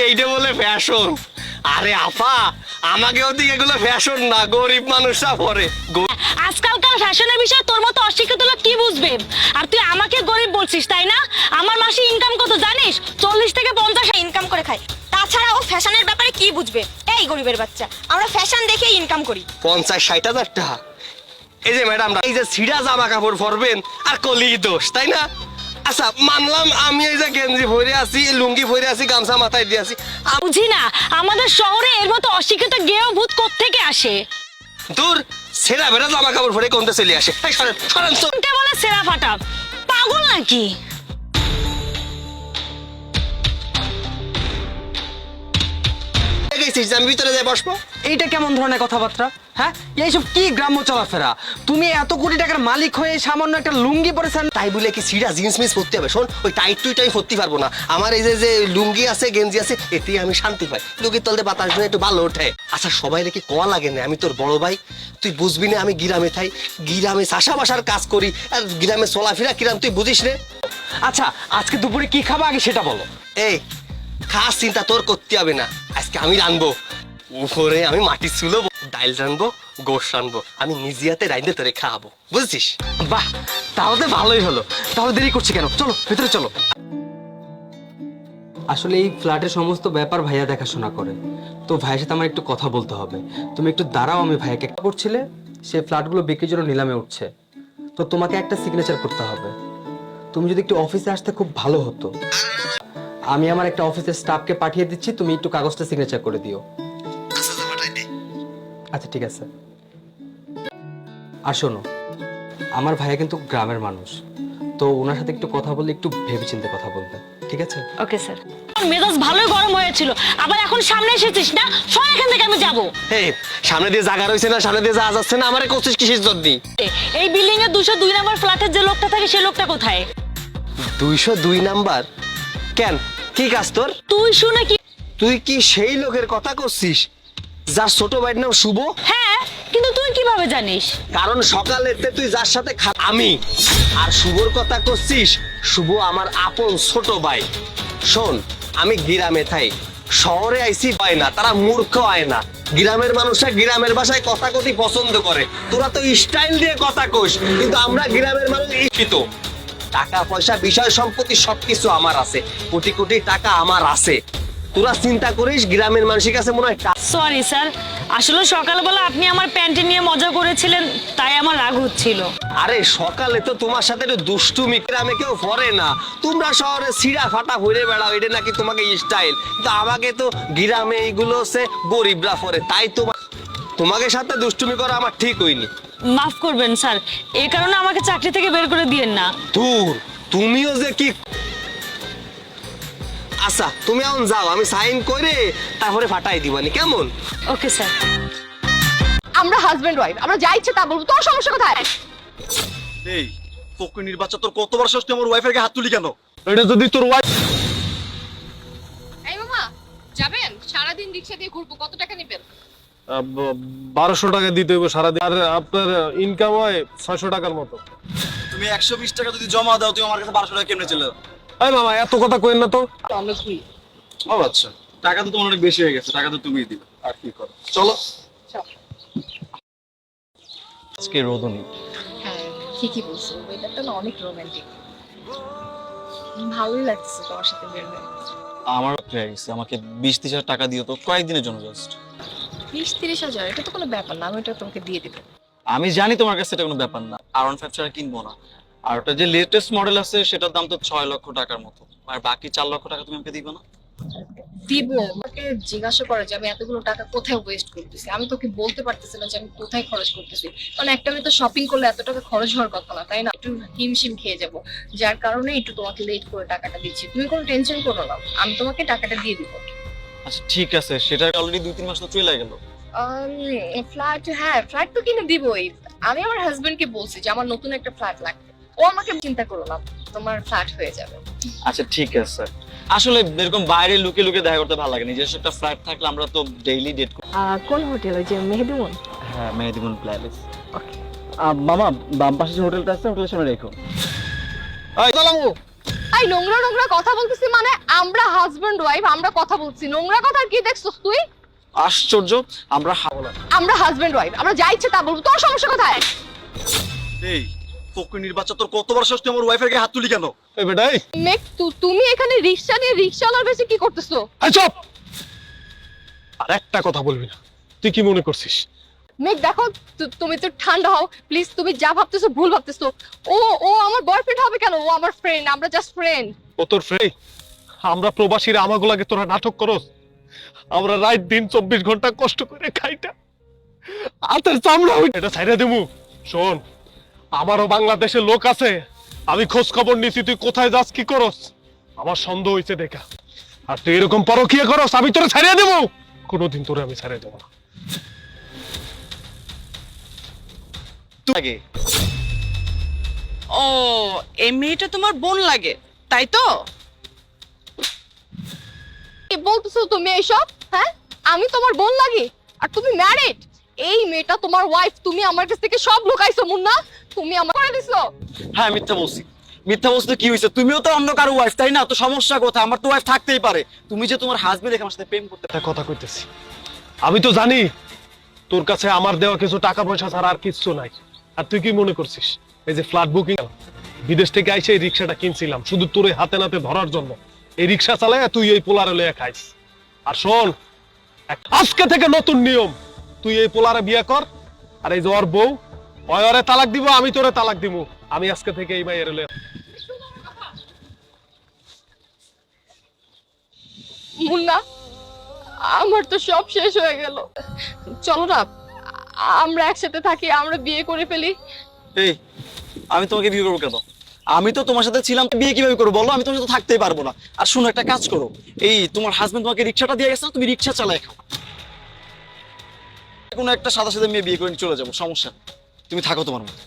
এইটা বলে ফ্যাশন? আরে আপা, আমাকেও দিকে এগুলো ফ্যাশন না, গরিব মানুষরা পরে। আজকালকার ফ্যাশনের বিষয়ে তোর মতো অশিক্ষিত লোক কি বুঝবে? আর তুই আমাকে গরিব বলছিস, তাই না? আমার মাসে ইনকাম কত জানিস? 40 থেকে 50 ইনকাম করে খায়। তাছাড়া ও ফ্যাশনের ব্যাপারে কি বুঝবে? এই গরিবের বাচ্চা, আমরা ফ্যাশন দেখেই ইনকাম করি। 50-60 হাজার টাকা? এই যে ম্যাডাম, এই যে ছিঁড়া জামা কাপড় পরবেন আর কলি দোষ, তাই না? আচ্ছা মানলাম, আমি এই যে গেঞ্জি পরে আছি, লুঙ্গি পরে আছি, গামছা মাথায় দিয়ে আছি। বুঝি না আমাদের শহরে এর মতো অশিক্ষিত গেও ভূত কোত্থেকে আসে? দূর, ছেঁড়া বেড়া জামা কাপড় পরে কোনটা চলে আসে? এই সরেন সরেন তো। কে বলে সেরা ফাটা? পাগল নাকি? আমি ভিতরে যাই বসবো। এইটা কেমন ধরনের কথাবার্তা? হ্যাঁ, এইসব কি গ্রাম্য চলাফেরা? তুমি এত কোটি টাকার মালিক হয়ে সামান্য একটা লুঙ্গি পরেছেন। তাই বলে কি সিরা জিন্স মিন্স পরতে হবে? শোন, ওই টাইট টুইট আমি পরতে পারবো না। আমার এই যে লুঙ্গি আছে, গেঞ্জি আছে, এতে আমি শান্তি পাই। লুঙ্গির তলতে বাতাস দিয়ে একটু ভালো ওঠে। আচ্ছা সবাই রেখে কোয়া লাগে না, আমি তোর বড় ভাই, তুই বুঝবি না। আমি গ্রামে থাই, গ্রামে চাষাবাসার কাজ করি, আর গ্রামে চলাফেরা কিরাম তুই বুঝিস রে। আচ্ছা আজকে দুপুরে কি খাবা আগে সেটা বলো। এই খাস চিন্তা তোর করতে হবে না, আজকে আমি রানবো। উপরে আমি মাটি চুলবো, ডাইল রানবো, গোশ রানবো, আমি নিজে হাতে রাইন্দে তোরে খাওয়াবো, বুঝছিস? বাহ, তাহলে ভালোই হলো। তাহলে দেরি করছি কেন? চলো ভেতরে চলো। আসলে এই ফ্ল্যাটের সমস্ত ব্যাপার ভাইয়া দেখাশোনা করে, তো ভাইয়ের সাথে আমার একটু কথা বলতে হবে। তুমি একটু দাঁড়াও, আমি ভাইয়াকে করছিলে সে ফ্ল্যাটগুলো বিক্রির জন্য নিলামে উঠছে, তো তোমাকে একটা সিগনেচার করতে হবে। তুমি যদি একটু অফিসে আসতে খুব ভালো হতো। আমি আমার একটা অফিসের স্টাফকে পাঠিয়ে দিচ্ছি, তুমি একটু কাগজটা সিগনেচার করে দিও। আচ্ছা ঠিক আছে। আর শোনো, আমার ভাইয়া কিন্তু গ্রামের মানুষ, তো ওনার সাথে একটু কথা বললে একটু ভেবেচিন্তে কথা বলবে, ঠিক আছে? Okay sir. মেজাজ ভালোই গরম হয়েছিল, আবার এখন সামনে এসেছিস না? সর এখান থেকে, আমি যাবো। এই সামনে দিয়ে জায়গা রয়েছে না, সামনে দিয়ে যাওয়া যাচ্ছে না, আমারে কোচিস কিসের জন্য? এই বিল্ডিং এর 202 নম্বর ফ্ল্যাটের যে লোকটা থাকে সেই লোকটা কোথায়? 202 নাম্বার? কেন, কি কাজ তোর? তুই শুনে কি? তুই কি সেই লোকের কথা করছিস যার ছোট ভাইয়ের নাম শুভ? হ্যাঁ, কিন্তু তুই কিভাবে জানিস? কারণ সকালেতে তুই যার সাথে আমি, আর শুভর কথা করছিস, শুভ আমার আপন ছোট ভাই। শোন, আমি গ্রামে থাই, শহরে আইসি হয় না, তারা মূর্খ হয় না। গ্রামের মানুষরা গ্রামের ভাষায় কথা কতি পছন্দ করে। তোরা তো স্টাইল দিয়ে কথা কইস, কিন্তু আমরা গ্রামের মানুষ শিক্ষিত। টাকা পয়সা বিষয় সম্পত্তি সবকিছু আমার আছে, কোটি কোটি টাকা আমার আছে। তোরা চিন্তা করিস গ্রামের মানুষের কাছে মনে হয়। সরি স্যার, আসলে সকালবেলা আপনি আমার প্যান্টি নিয়ে মজা করেছিলেন, তাই আমার রাগ হচ্ছিল। আরে সকালে তো তোমার সাথে একটু দুষ্টুমি, গ্রামে কেউ পড়ে না। তোমরা শহরে ছিঁড়া ফাটা ঘুরে বেড়াও, এটা নাকি তোমাকে স্টাইল। কিন্তু আমাকে তো গ্রামে এইগুলো হচ্ছে গরিবরা পড়ে, তাই তোমাকে সাথে দুষ্টুমি করা আমার ঠিক হয়নি। মাফ করবেন স্যার, এই কারণে আমাকে চাকরি থেকে বের করে দিয়েন না। দূর, তুমিও যে কি। আচ্ছা তুমি এখন যাও, আমি সাইন করে তারপরে ফাটাই দিবানি, কেমন? Okay sir. আমরা হাজবেন্ড ওয়াইফ, আমরা যা ইচ্ছে তা বলবো। তোর সমস্যা কোথায়? এই তোকে নির্বাচন, তোর কতবার ষষ্ঠী আমার ওয়াইফের গায়ে হাত তুলি কেন? এটা যদি তোর ওয়াইফ। এই মামা, যাবেন? সারাদিন রিক্সা দিয়ে ঘুরবো, কত টাকা নেবেন? 1200 টাকা দিতে হইব সারাদিন, আর আপনার ইনকাম হয় 600 টাকার মতো। তুমি 120 টাকা যদি জমা দাও, তুমি আমার কাছে 1200 টাকা কেমনে চলে যাও? এই মামা এত কথা কইেন না তো। আমরা শুনি। ও আচ্ছা, টাকা তো তোমার অনেক বেশি হয়ে গেছে, টাকা তো তুমিই দিবে। আর কি করো, চলো। আজকে রোদনী। হ্যাঁ ঠিকই বলছো, ওয়েদারটা না অনেক রোমান্টিক। ভালোই লাগছে তোমার সাথে বের হয়ে। আমার হয়ে গেছে, আমাকে 20-30 হাজার টাকা দিও তো, কয়েকদিনের জন্য জাস্ট। 20-30 হাজার এটা তো কোনো ব্যাপার না, আমি এটা তোমাকে দিয়ে দিব। আমি জানি তোমার কাছে এটা কোনো ব্যাপার না, R15 ছাড়া কিনবো না। আর ওটা যে লেটেস্ট মডেল আছে সেটার দাম তো 6 লক্ষ টাকার মতো, আর বাকি 4 লক্ষ টাকা তুমি আমাকে দিবে না? দিব। আমাকে জিজ্ঞাসা করে যে আমি এতগুলো টাকা কোথায় ওয়েস্ট করতেছি, আমি তোকে বলতে পারতেছি না যে আমি কোথায় খরচ করতেছি। কারণ একটা তো শপিং করলে এত টাকা খরচ হওয়ার কথা না, তাই না? একটু হিমশিম খেয়ে যাব, যার কারণে একটু তোমাকে লেট করে টাকাটা দিচ্ছি। তুমি কোনো টেনশন করো না, আমি তোমাকে টাকাটা দিয়ে দিব। আচ্ছা ঠিক আছে, সেটা অলরেডি 2-3 মাস তো চলে গেল। ফ্ল্যাট, হ্যাঁ ফ্ল্যাট তো কিনে দিবই। আমি আমার হাজবেন্ডকে বলছি যে আমার নতুন একটা ফ্ল্যাট লাগবে, ও আমাকে চিন্তা করো না, তোমার ফ্ল্যাট হয়ে যাবে। আচ্ছা ঠিক আছে। আসলে এরকম বাইরে লুকিয়ে লুকিয়ে দেখা করতে ভালো লাগে, নিজস্ব একটা ফ্ল্যাট থাকলে আমরা তো ডেইলি ডেট করি। কোন হোটেল? ওই যে মেহেদিমন? হ্যাঁ, মেহেদিমন প্যালেস। ওকে। মামা বাম পাশে যে হোটেলটা আছে, হোটেলের সামনে রেখো। এই সালামু, এই নোংরা নোংরা কথা বলতেছি মানে আমরা হাজবেন্ড ওয়াইফ, আমরা কথা বলছি, নোংরা কথা কি দেখছস তুই? আশ্চর্য, আমরা আমরা হাজবেন্ড ওয়াইফ, আমরা যা ইচ্ছে তা বলবো, তোর সমস্যা কোথায়? এই ফকিনীর বাচ্চা, তোর কতবার ষষ্ঠ আমার ওয়াইফের গায়ে হাত তুলি কেন? এই বেটাই, মেক তুমি এখানে রিকশা নিয়ে রিকশাওয়ালার বেশি কি করতেছো? এই চুপ! আর একটা কথা বলবি না। তুই কি মনে করছিস? মেক দেখো, তুমি তো ঠান্ডা হও প্লিজ, তুমি যা ভাবতেছো ভুল ভাবতেছো। ও ও আমার বয়ফ্রেন্ড হবে কেন? ও আমার ফ্রেন্ড, আমরা জাস্ট ফ্রেন্ড। ও তোর ফ্রেন্ড? আমরা প্রবাসীরা আমাগুলাকে তোরা নাটক করস? আমরা রাত দিন 24 ঘন্টা কষ্ট করে খাইটা আতের চামড়া এটা ছাইরা দেবো। শোন, আমারও বাংলাদেশে লোক আছে, আমি খোঁজ খবর নিছি তুই কোথায় যাস কি করস, আমার সন্দেহ হইছে দেখা। আর তুই এরকম পরকিয়া করস, আমি তোরে ছাড়িয়ে দেবো। কোনোদিন তোরে আমি ছাড়িয়ে দেবো না। আগে ও, এই মেয়েটা তোমার বোন লাগে তাই তো? কি বলতেছো তুমি এইসব? হ্যাঁ, আমি তোমার বোন লাগি আর তুমি ম্যারিড? এই মেয়েটা তোমার ওয়াইফ, তুমি আমার কাছ থেকে সব লুকাইছো মুন্না, তুমি আমার করে দিছো। হ্যাঁ, মিথ্যা বলছি। মিথ্যা বলছি তো কি হয়েছে? তুমিও তো অন্য কারো ওয়াইফ, তাই না? তো সমস্যা কোথায়? আমার তো ওয়াইফ থাকতেই পারে। তুমি যে তোমার হাজবেন্ড আমার সাথে প্রেম করতে, একটা কথা কইতেছি, আমি তো জানি তোর কাছে আমার দেওয়া কিছু টাকা পয়সা ছাড়া আর কিচ্ছু নাই। আর তুই কি মনে করছিস এই যে ফ্ল্যাট বুকিং, বিদেশ থেকে আইসে এই রিক্সাটা কিনছিলাম শুধু তোর এই হাতে নাতে ধরার জন্য। এই রিক্সা চালায় তুই এই পোলারে লইয়া খাইস। আর শোন, আজকে থেকে নতুন নিয়ম, তুই এই পোলারে বিয়ে কর, আর এই যে ওর বউ, ওরে তালাক দিব, আমি তোরে তালাক দিব। আমি আজকে থেকে এই মাইয়ের লইয়া। মুন্না, আমার তো সব শেষ হয়ে গেল, চলো না আমরা একসাথে থাকি, আমরা বিয়ে করে ফেলি। এই আমি তোমাকে বিয়ে করবো কেন? আমি তো তোমার সাথে ছিলাম, বিয়ে কিভাবে করবো বলো? আমি তোমার সাথে থাকতেই পারবো না। আর শোনো, একটা কাজ করো, এই তোমার হাজবেন্ড তোমাকে রিক্সাটা দিয়ে গেছে না, তুমি রিক্সা চালায় খাও। কোনো একটা সাদা সাদা মেয়ে বিয়ে করে নিয়ে চলে যাবো, সমস্যা নেই। তুমি থাকো তোমার মতো।